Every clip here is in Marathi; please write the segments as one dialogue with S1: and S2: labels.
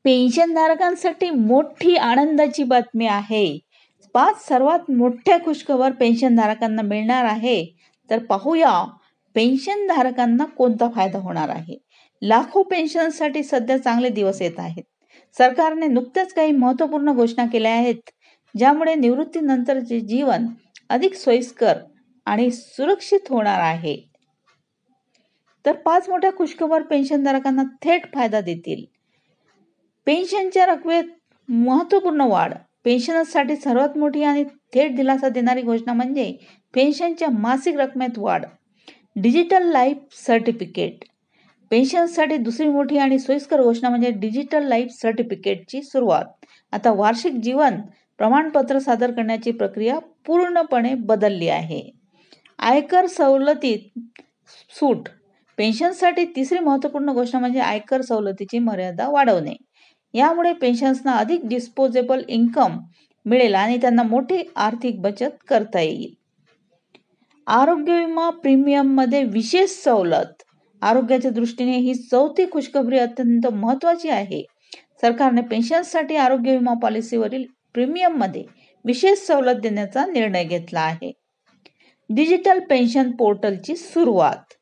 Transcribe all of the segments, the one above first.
S1: पेन्शनधारकांसाठी मोठी आनंदाची बातमी आहे. 5 सर्वात मोठ्या खुशखबर पेन्शनधारकांना मिळणार आहे. तर पाहूया पेन्शनधारकांना कोणता फायदा होणार आहे. लाखो पेन्शनसाठी सध्या चांगले दिवस येत आहेत. सरकारने नुकत्याच काही महत्त्वपूर्ण घोषणा केल्या आहेत, ज्यामुळे निवृत्तीनंतरचे जीवन अधिक सोयीस्कर आणि सुरक्षित होणार आहे. तर 5 मोठ्या खुशखबर पेन्शनधारकांना थेट फायदा देतील. पेन्शनच्या रकमेत महत्त्वपूर्ण वाढ. पेन्शनर्ससाठी सर्वात मोठी आणि थेट दिलासा देणारी घोषणा म्हणजे पेन्शनच्या मासिक रकमेत वाढ. Digital life certificate. पेन्शनसाठी दुसरी मोठी आणि सोयीस्कर घोषणा म्हणजे डिजिटल लाईफ सर्टिफिकेटची सुरुवात. आता वार्षिक जीवन प्रमाणपत्र सादर करण्याची प्रक्रिया पूर्णपणे बदलली आहे. आयकर सवलतीत सूट. पेन्शनसाठी तिसरी महत्त्वपूर्ण घोषणा म्हणजे आयकर सवलतीची मर्यादा वाढवणे. यामुळे पेन्शनर्सना अधिक डिस्पोजेबल इन्कम मिळेल आणि त्यांना मोठी आर्थिक बचत करता येईल. आरोग्य विमा प्रीमियममध्ये विशेष सवलत. आरोग्याच्या दृष्टीने ही चौथी खुशखबरी अत्यंत महत्त्वाची आहे. सरकारने पेन्शनर्ससाठी आरोग्य विमा पॉलिसीवरील प्रीमियममध्ये विशेष सवलत देण्याचा निर्णय घेतला आहे. डिजिटल पेन्शन पोर्टलची सुरुवात.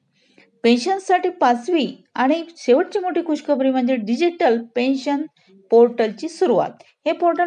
S1: पेन्शनसाठी 5वी आणि शेवटची मोठी खुशखबरी म्हणजे डिजिटल पेन्शन पोर्टलची सुरुवात. हे पोर्टल